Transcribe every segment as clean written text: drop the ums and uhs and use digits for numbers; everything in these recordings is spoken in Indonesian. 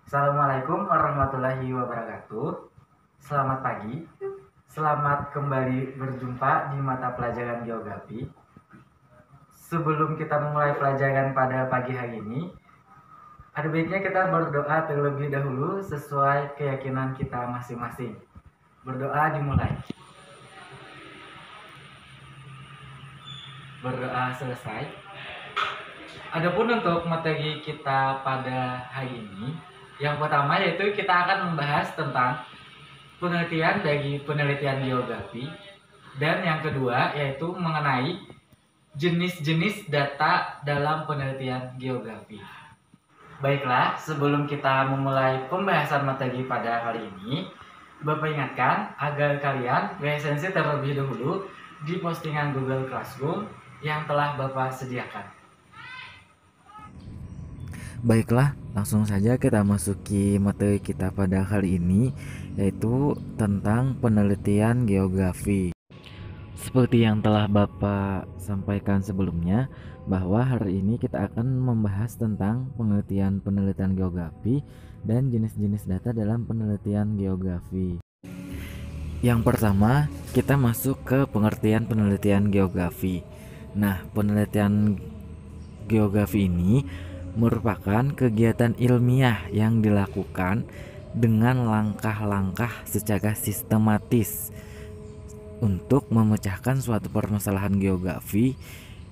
Assalamualaikum warahmatullahi wabarakatuh. Selamat pagi. Selamat kembali berjumpa di mata pelajaran geografi. Sebelum kita memulai pelajaran pada pagi hari ini, ada baiknya kita berdoa terlebih dahulu sesuai keyakinan kita masing-masing. Berdoa dimulai. Berdoa selesai. Adapun untuk materi kita pada hari ini, yang pertama yaitu kita akan membahas tentang penelitian dari penelitian geografi, dan yang kedua yaitu mengenai jenis-jenis data dalam penelitian geografi. Baiklah, sebelum kita memulai pembahasan materi pada kali ini, Bapak ingatkan agar kalian resensi terlebih dahulu di postingan Google Classroom yang telah Bapak sediakan. Baiklah, langsung saja kita masuki materi kita pada kali ini, yaitu tentang penelitian geografi. Seperti yang telah Bapak sampaikan sebelumnya, bahwa hari ini kita akan membahas tentang penelitian geografi dan jenis-jenis data dalam penelitian geografi. Yang pertama, kita masuk ke pengertian penelitian geografi. Nah, penelitian geografi ini merupakan kegiatan ilmiah yang dilakukan dengan langkah-langkah secara sistematis untuk memecahkan suatu permasalahan geografi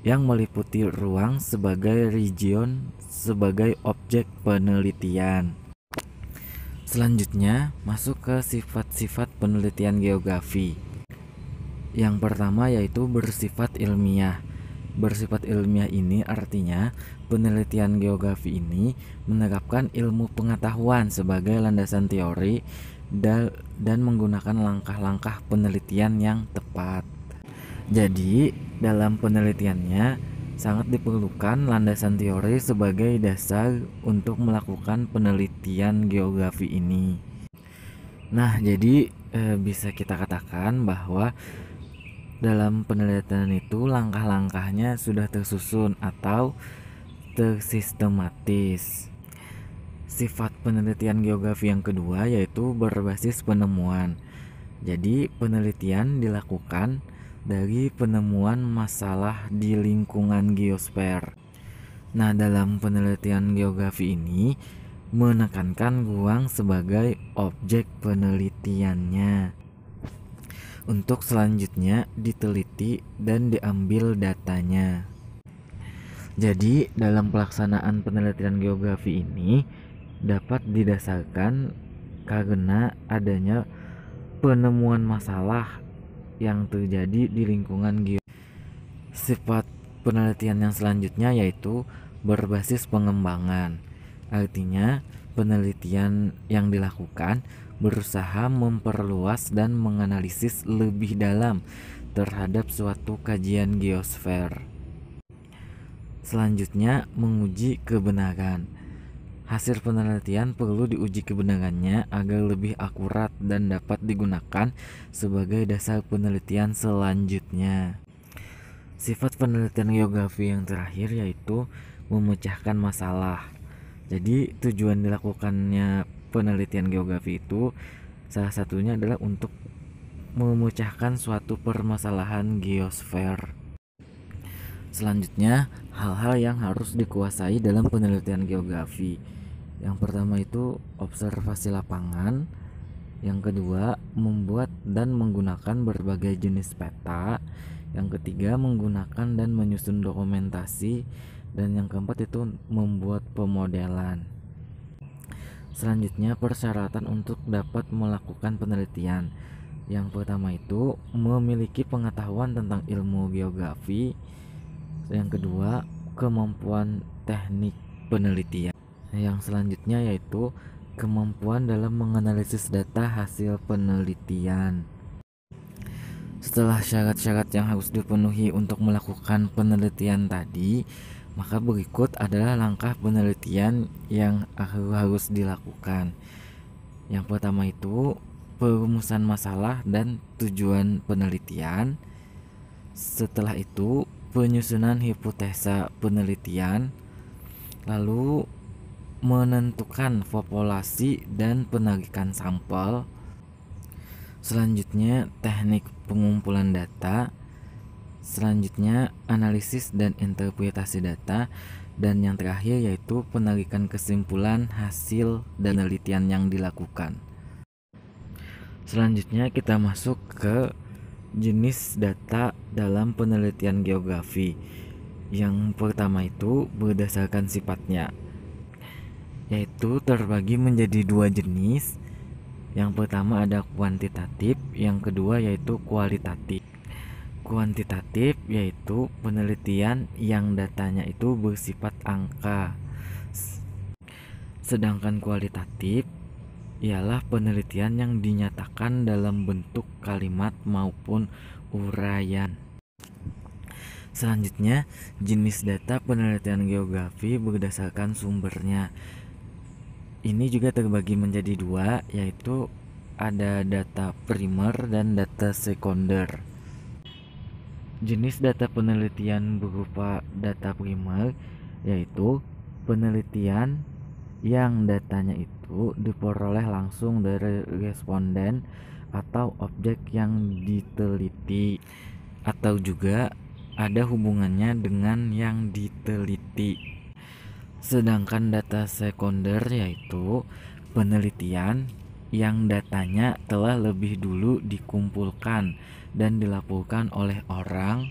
yang meliputi ruang sebagai region sebagai objek penelitian. Selanjutnya, masuk ke sifat-sifat penelitian geografi. Yang pertama yaitu bersifat ilmiah. Bersifat ilmiah ini artinya penelitian geografi ini menerapkan ilmu pengetahuan sebagai landasan teori dan menggunakan langkah-langkah penelitian yang tepat. Jadi, dalam penelitiannya sangat diperlukan landasan teori sebagai dasar untuk melakukan penelitian geografi ini. Nah, jadi bisa kita katakan bahwa dalam penelitian itu langkah-langkahnya sudah tersusun atau tersistematis. Sifat penelitian geografi yang kedua yaitu berbasis penemuan. Jadi penelitian dilakukan dari penemuan masalah di lingkungan geosfer. Nah, dalam penelitian geografi ini menekankan ruang sebagai objek penelitiannya. Untuk selanjutnya diteliti dan diambil datanya. Jadi, dalam pelaksanaan penelitian geografi ini dapat didasarkan karena adanya penemuan masalah yang terjadi di lingkungan Sifat penelitian yang selanjutnya yaitu berbasis pengembangan. Artinya, penelitian yang dilakukan berusaha memperluas dan menganalisis lebih dalam terhadap suatu kajian geosfer. Selanjutnya, menguji kebenaran. Hasil penelitian perlu diuji kebenarannya agar lebih akurat dan dapat digunakan sebagai dasar penelitian selanjutnya. Sifat penelitian geografi yang terakhir yaitu memecahkan masalah. Jadi tujuan dilakukannya penelitian geografi itu salah satunya adalah untuk memecahkan suatu permasalahan geosfer. Selanjutnya, hal-hal yang harus dikuasai dalam penelitian geografi. Yang pertama itu observasi lapangan. Yang kedua, membuat dan menggunakan berbagai jenis peta. Yang ketiga, menggunakan dan menyusun dokumentasi. Dan yang keempat itu membuat pemodelan. Selanjutnya, persyaratan untuk dapat melakukan penelitian. Yang pertama itu memiliki pengetahuan tentang ilmu geografi. Yang kedua, kemampuan teknik penelitian. Yang selanjutnya yaitu kemampuan dalam menganalisis data hasil penelitian. Setelah syarat-syarat yang harus dipenuhi untuk melakukan penelitian tadi, maka berikut adalah langkah penelitian yang harus dilakukan. Yang pertama itu perumusan masalah dan tujuan penelitian. Setelah itu penyusunan hipotesa penelitian, lalu menentukan populasi dan penarikan sampel. Selanjutnya teknik pengumpulan data. Selanjutnya analisis dan interpretasi data. Dan yang terakhir yaitu penarikan kesimpulan hasil dan penelitian yang dilakukan. Selanjutnya kita masuk ke jenis data dalam penelitian geografi. Yang pertama itu berdasarkan sifatnya, yaitu terbagi menjadi dua jenis. Yang pertama ada kuantitatif, yang kedua yaitu kualitatif. Kuantitatif yaitu penelitian yang datanya itu bersifat angka. Sedangkan kualitatif ialah penelitian yang dinyatakan dalam bentuk kalimat maupun uraian. Selanjutnya, jenis data penelitian geografi berdasarkan sumbernya. Ini juga terbagi menjadi dua, yaitu ada data primer dan data sekunder. Jenis data penelitian berupa data primer yaitu penelitian yang datanya itu diperoleh langsung dari responden atau objek yang diteliti, atau juga ada hubungannya dengan yang diteliti. Sedangkan data sekunder yaitu penelitian yang datanya telah lebih dulu dikumpulkan dan dilaporkan oleh orang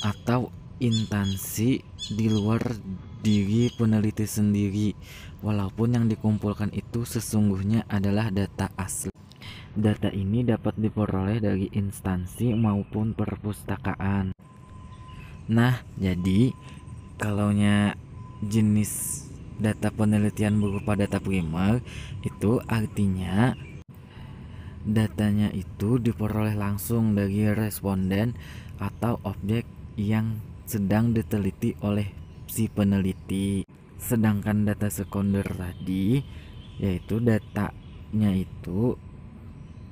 atau instansi di luar diri peneliti sendiri, walaupun yang dikumpulkan itu sesungguhnya adalah data asli. Data ini dapat diperoleh dari instansi maupun perpustakaan. Nah, jadi kalaunya jenis data penelitian berupa data primer itu artinya datanya itu diperoleh langsung dari responden atau objek yang sedang diteliti oleh si peneliti. Sedangkan data sekunder tadi yaitu datanya itu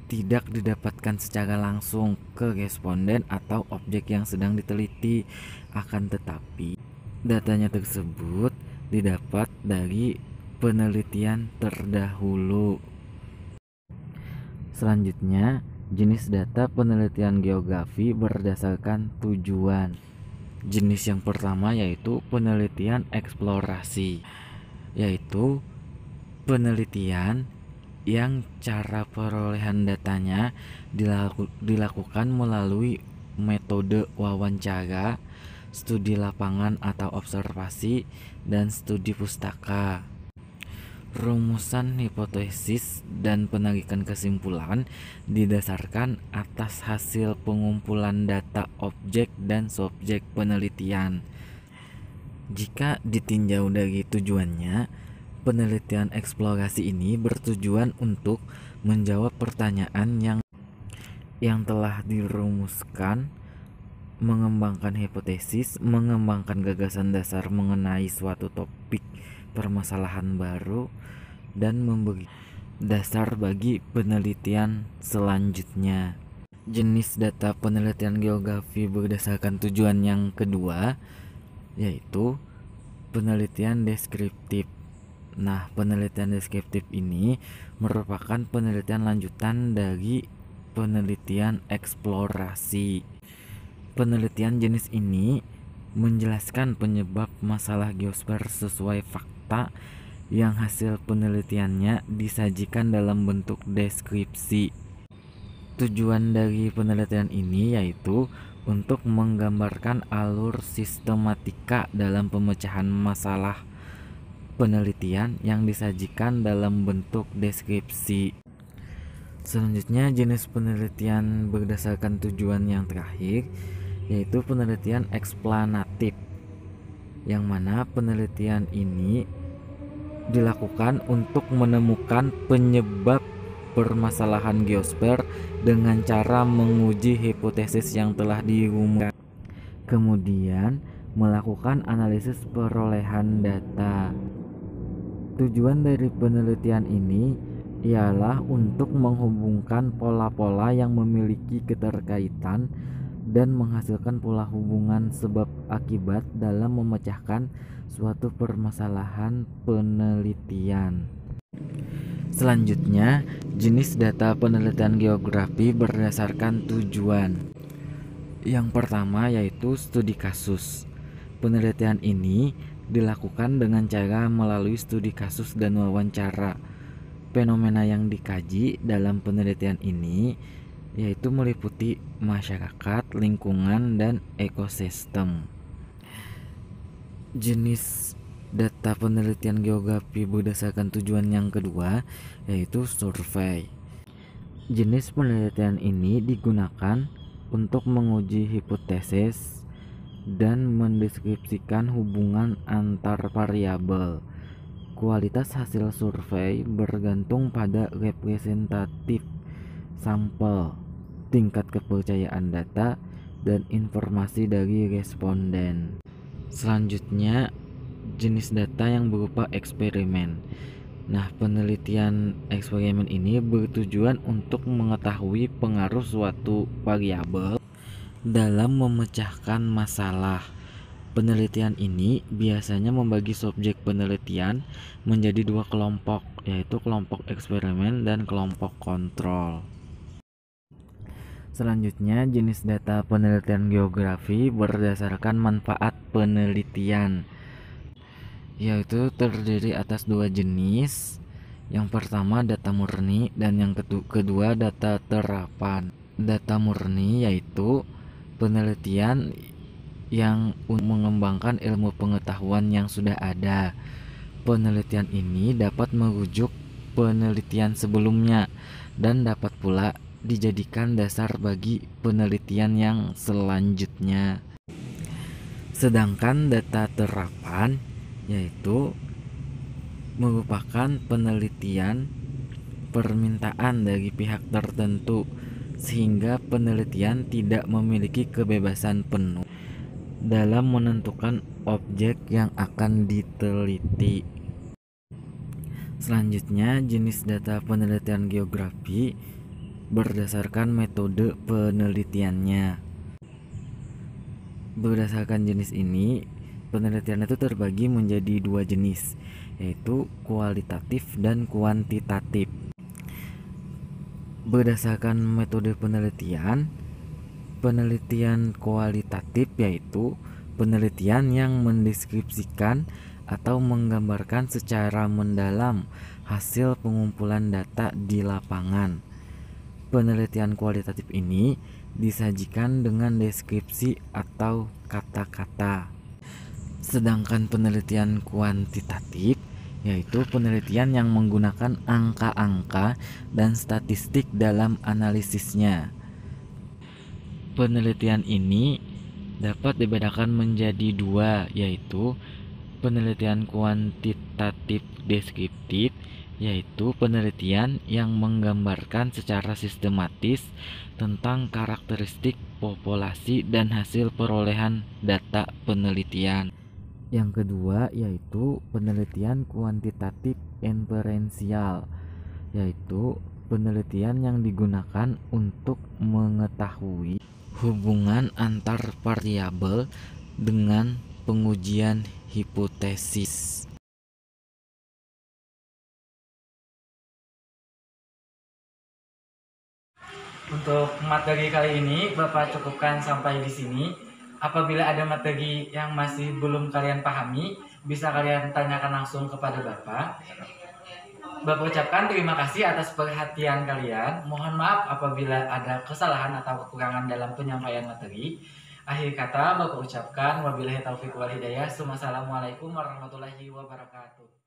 tidak didapatkan secara langsung ke responden atau objek yang sedang diteliti, akan tetapi datanya tersebut didapat dari penelitian terdahulu. Selanjutnya, jenis data penelitian geografi berdasarkan tujuan. Jenis yang pertama yaitu penelitian eksplorasi, yaitu penelitian yang cara perolehan datanya dilakukan melalui metode wawancara, studi lapangan atau observasi, dan studi pustaka. Rumusan hipotesis dan penarikan kesimpulan didasarkan atas hasil pengumpulan data objek dan subjek penelitian. Jika ditinjau dari tujuannya, penelitian eksplorasi ini bertujuan untuk menjawab pertanyaan yang telah dirumuskan, mengembangkan hipotesis, mengembangkan gagasan dasar mengenai suatu topik permasalahan baru, dan memberi dasar bagi penelitian selanjutnya. Jenis data penelitian geografi berdasarkan tujuan yang kedua yaitu penelitian deskriptif. Nah, penelitian deskriptif ini merupakan penelitian lanjutan dari penelitian eksplorasi. Penelitian jenis ini menjelaskan penyebab masalah geosfer sesuai fakta yang hasil penelitiannya disajikan dalam bentuk deskripsi. Tujuan dari penelitian ini yaitu untuk menggambarkan alur sistematika dalam pemecahan masalah penelitian yang disajikan dalam bentuk deskripsi. Selanjutnya, jenis penelitian berdasarkan tujuan yang terakhir yaitu penelitian eksplanatif, yang mana penelitian ini dilakukan untuk menemukan penyebab permasalahan geosfer dengan cara menguji hipotesis yang telah dirumuskan, kemudian melakukan analisis perolehan data. Tujuan dari penelitian ini ialah untuk menghubungkan pola-pola yang memiliki keterkaitan dan menghasilkan pola hubungan sebab akibat dalam memecahkan suatu permasalahan penelitian. Selanjutnya, jenis data penelitian geografi berdasarkan tujuan. Yang pertama yaitu studi kasus. Penelitian ini dilakukan dengan cara melalui studi kasus dan wawancara. Fenomena yang dikaji dalam penelitian ini yaitu meliputi masyarakat, lingkungan, dan ekosistem. Jenis data penelitian geografi berdasarkan tujuan yang kedua yaitu survei. Jenis penelitian ini digunakan untuk menguji hipotesis dan mendeskripsikan hubungan antar variabel. Kualitas hasil survei bergantung pada representatif sampel, tingkat kepercayaan data, dan informasi dari responden. Selanjutnya, jenis data yang berupa eksperimen. Nah, penelitian eksperimen ini bertujuan untuk mengetahui pengaruh suatu variabel dalam memecahkan masalah. Penelitian ini biasanya membagi subjek penelitian menjadi dua kelompok, yaitu kelompok eksperimen dan kelompok kontrol. Selanjutnya, jenis data penelitian geografi berdasarkan manfaat penelitian, yaitu terdiri atas dua jenis. Yang pertama data murni dan yang kedua data terapan. Data murni yaitu penelitian yang mengembangkan ilmu pengetahuan yang sudah ada. Penelitian ini dapat merujuk penelitian sebelumnya dan dapat pula dijadikan dasar bagi penelitian yang selanjutnya. Sedangkan data terapan yaitu merupakan penelitian permintaan dari pihak tertentu sehingga penelitian tidak memiliki kebebasan penuh dalam menentukan objek yang akan diteliti. Selanjutnya, jenis data penelitian geografi berdasarkan metode penelitiannya. Berdasarkan jenis ini, penelitian itu terbagi menjadi dua jenis, yaitu kualitatif dan kuantitatif. Berdasarkan metode penelitian, penelitian kualitatif yaitu penelitian yang mendeskripsikan atau menggambarkan secara mendalam hasil pengumpulan data di lapangan. Penelitian kualitatif ini disajikan dengan deskripsi atau kata-kata. Sedangkan penelitian kuantitatif yaitu penelitian yang menggunakan angka-angka dan statistik dalam analisisnya. Penelitian ini dapat dibedakan menjadi dua, yaitu penelitian kuantitatif deskriptif, yaitu penelitian yang menggambarkan secara sistematis tentang karakteristik populasi dan hasil perolehan data penelitian. Yang kedua yaitu penelitian kuantitatif inferensial, yaitu penelitian yang digunakan untuk mengetahui hubungan antar variabel dengan pengujian hipotesis. Untuk materi kali ini Bapak cukupkan sampai di sini. Apabila ada materi yang masih belum kalian pahami, bisa kalian tanyakan langsung kepada Bapak. Bapak ucapkan terima kasih atas perhatian kalian. Mohon maaf apabila ada kesalahan atau kekurangan dalam penyampaian materi. Akhir kata Bapak ucapkan wabillahi taufiq wal hidayah. Wassalamualaikum warahmatullahi wabarakatuh.